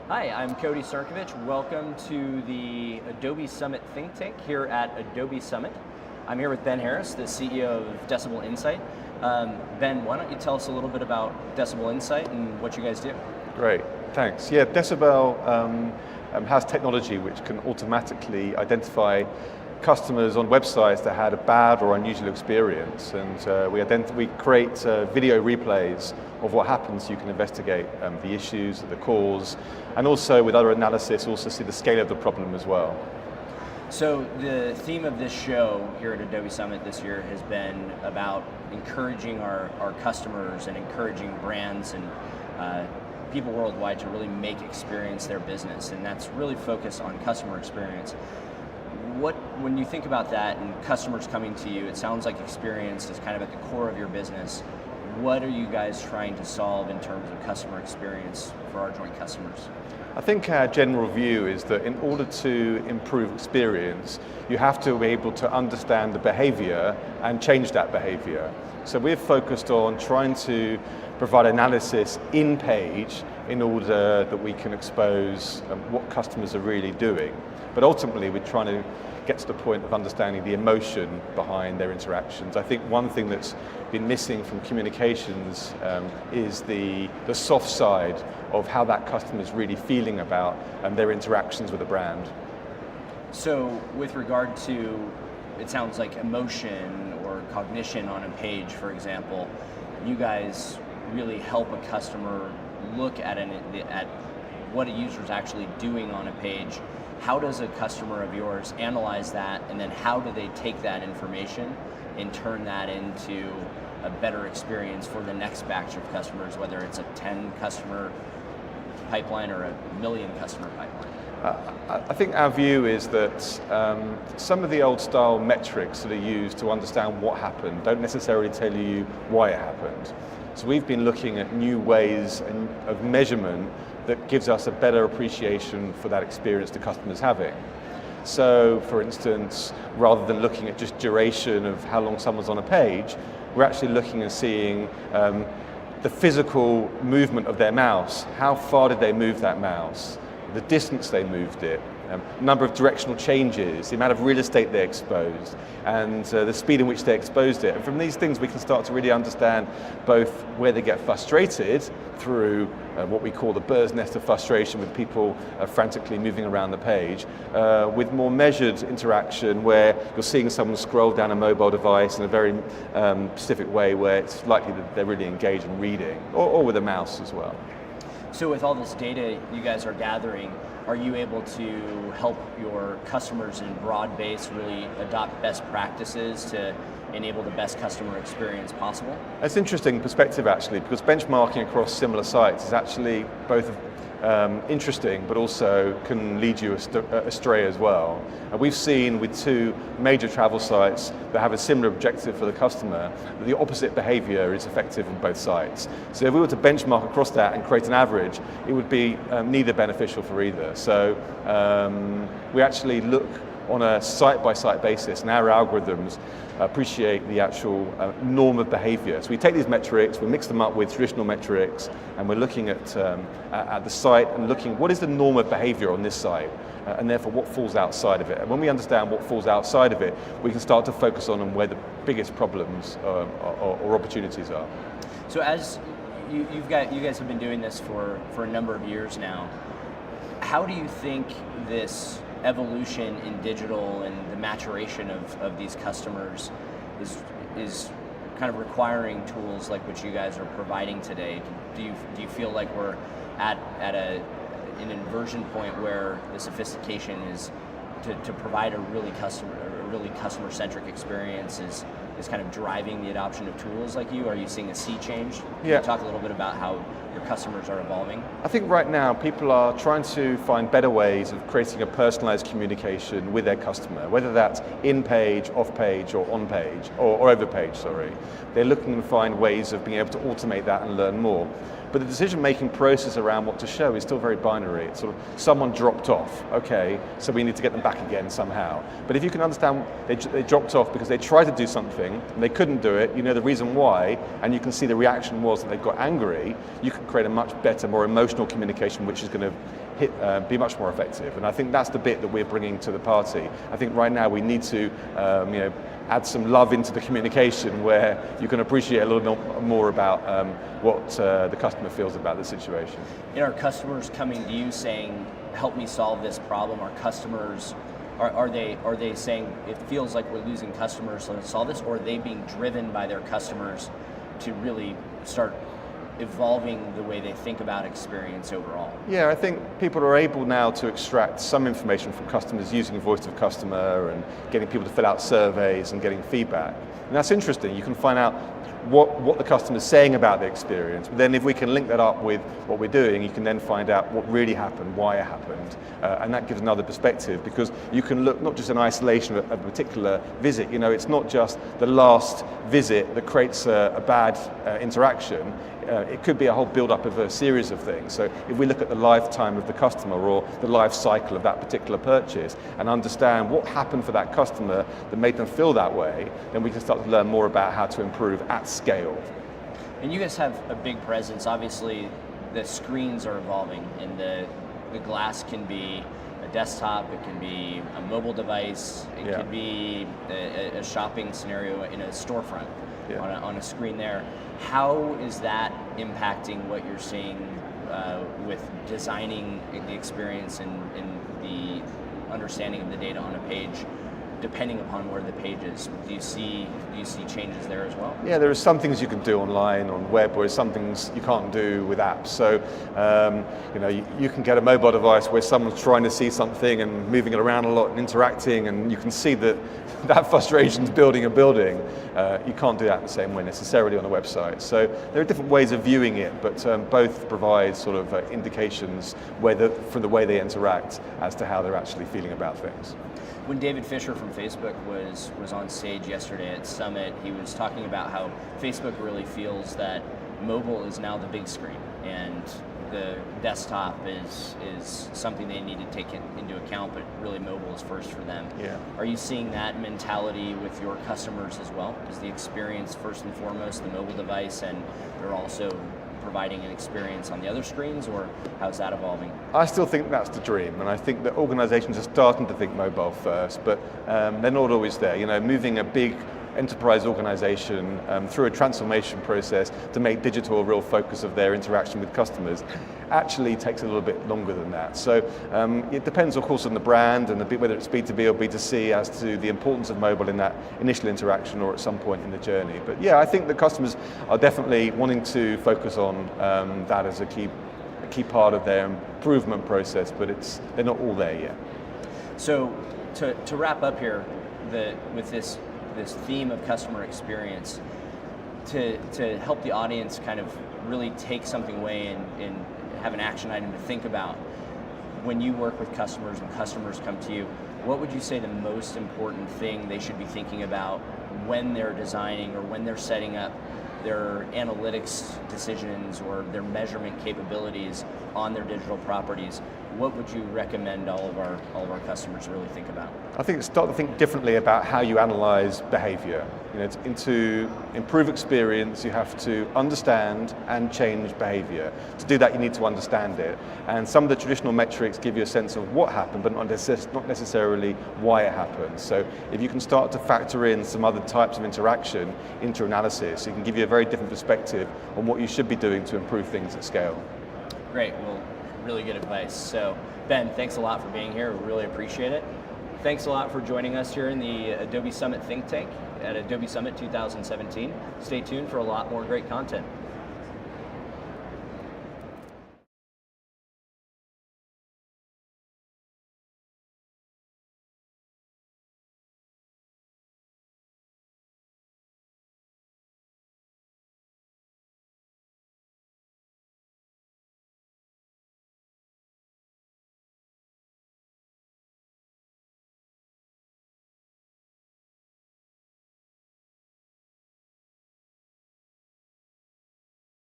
Hi, I'm Cody Sarkovich. Welcome to the Adobe Summit think tank here at Adobe Summit. I'm here with Ben Harris, the CEO of Decibel Insight. Ben, why don't you tell us a little bit about Decibel Insight and what you guys do? Great, thanks. Yeah, Decibel has technology which can automatically identify customers on websites that had a bad or unusual experience, and we create video replays of what happens so you can investigate the issues, the cause, and also with other analysis also see the scale of the problem as well. So the theme of this show here at Adobe Summit this year has been about encouraging our customers and encouraging brands and people worldwide to really make experience their business, and that's really focused on customer experience. When you think about that and customers coming to you, it sounds like experience is kind of at the core of your business. What are you guys trying to solve in terms of customer experience for our joint customers? I think our general view is that in order to improve experience, you have to be able to understand the behavior and change that behavior. So we're focused on trying to provide analysis in page in order that we can expose what customers are really doing. But ultimately, we're trying to get to the point of understanding the emotion behind their interactions. I think one thing that's been missing from communications is the soft side of how that customer is really feeling about their interactions with a brand. So with regard to, it sounds like emotion or cognition on a page, for example, you guys really help a customer look at what a user is actually doing on a page. How does a customer of yours analyze that, and then how do they take that information and turn that into a better experience for the next batch of customers, whether it's a 10 customer pipeline or a 1 million customer pipeline? I think our view is that some of the old style metrics that are used to understand what happened don't necessarily tell you why it happened. So we've been looking at new ways of measurement that gives us a better appreciation for that experience the customer's having. So, for instance, rather than looking at just duration of how long someone's on a page, we're actually looking and seeing the physical movement of their mouse. How far did they move that mouse? The distance they moved it, number of directional changes, the amount of real estate they exposed, and the speed in which they exposed it. And from these things we can start to really understand both where they get frustrated through what we call the bird's nest of frustration with people frantically moving around the page, with more measured interaction where you're seeing someone scroll down a mobile device in a very specific way where it's likely that they're really engaged in reading, or with a mouse as well. So with all this data you guys are gathering, are you able to help your customers in broad base really adopt best practices to enable the best customer experience possible? It's an interesting perspective actually, because benchmarking across similar sites is actually both interesting but also can lead you astray as well. And we've seen with 2 major travel sites that have a similar objective for the customer that the opposite behavior is effective on both sites. So if we were to benchmark across that and create an average, it would be neither beneficial for either. So we actually look on a site-by-site basis, and our algorithms appreciate the actual norm of behavior. So we take these metrics, we mix them up with traditional metrics, and we're looking at the site and looking what is the norm of behavior on this site, and therefore what falls outside of it. And when we understand what falls outside of it, we can start to focus on where the biggest problems or opportunities are. So as you guys have been doing this for a number of years now, how do you think this evolution in digital and the maturation of these customers is kind of requiring tools like what you guys are providing today? Do you feel like we're at an inversion point where the sophistication is to provide a really customer-centric experience is kind of driving the adoption of tools like you? Are you seeing a sea change? Can you talk a little bit about how your customers are evolving? I think right now people are trying to find better ways of creating a personalized communication with their customer, whether that's in-page, off-page, or on-page, or over-page, sorry. They're looking to find ways of being able to automate that and learn more. But the decision-making process around what to show is still very binary. It's sort of someone dropped off, okay, so we need to get them back again somehow. But if you can understand they dropped off because they tried to do something and they couldn't do it, you know the reason why, and you can see the reaction was that they got angry, you can create a much better, more emotional communication which is going to be much more effective. And I think that's the bit that we're bringing to the party. I think right now we need to add some love into the communication where you can appreciate a little bit more about what the customer feels about the situation. And are customers coming to you saying, help me solve this problem? Are customers, are they saying it feels like we're losing customers, so let's solve this? Or are they being driven by their customers to really start evolving the way they think about experience overall? Yeah, I think people are able now to extract some information from customers using voice of customer and getting people to fill out surveys and getting feedback. And that's interesting. You can find out what the customer's saying about the experience. But then if we can link that up with what we're doing, you can then find out what really happened, why it happened. And that gives another perspective, because you can look not just in isolation of a particular visit. It's not just the last visit that creates a bad interaction. It could be a whole build-up of a series of things. So if we look at the lifetime of the customer or the life cycle of that particular purchase and understand what happened for that customer that made them feel that way, then we can start to learn more about how to improve at scale. And you guys have a big presence. Obviously, the screens are evolving, and the glass can be a desktop, it can be a mobile device, it could be a shopping scenario in a storefront on a screen there. How is that impacting what you're seeing with designing the experience and the understanding of the data on a page, depending upon where the page is? Do you see changes there as well? Yeah, there are some things you can do online, on web, whereas some things you can't do with apps. So, you can get a mobile device where someone's trying to see something and moving it around a lot and interacting, and you can see that frustration's building and building. You can't do that in the same way necessarily on a website. So there are different ways of viewing it, but both provide sort of indications from the way they interact as to how they're actually feeling about things. When David Fisher from Facebook was on stage yesterday at Summit, he was talking about how Facebook really feels that mobile is now the big screen, and the desktop is something they need to take into account, but really mobile is first for them. Yeah. Are you seeing that mentality with your customers as well? Is the experience first and foremost the mobile device, and they're also providing an experience on the other screens, or how's that evolving? I still think that's the dream, and I think that organizations are starting to think mobile first, but they're not always there. Moving a big enterprise organization through a transformation process to make digital a real focus of their interaction with customers actually takes a little bit longer than that. So it depends, of course, on the brand and whether it's B2B or B2C as to the importance of mobile in that initial interaction or at some point in the journey. But yeah, I think the customers are definitely wanting to focus on that as a key part of their improvement process, but they're not all there yet. So to wrap up here, with this theme of customer experience, to help the audience kind of really take something away and have an action item to think about when you work with customers and customers come to you, what would you say the most important thing they should be thinking about when they're designing or when they're setting up their analytics decisions or their measurement capabilities on their digital properties? What would you recommend all of our customers really think about? I think start to think differently about how you analyze behavior. To improve experience, you have to understand and change behavior. To do that, you need to understand it. And some of the traditional metrics give you a sense of what happened, but not necessarily why it happened. So if you can start to factor in some other types of interaction into analysis, it can give you a very different perspective on what you should be doing to improve things at scale. Great. Well, really good advice. So, Ben, thanks a lot for being here. We really appreciate it. Thanks a lot for joining us here in the Adobe Summit think tank at Adobe Summit 2017. Stay tuned for a lot more great content.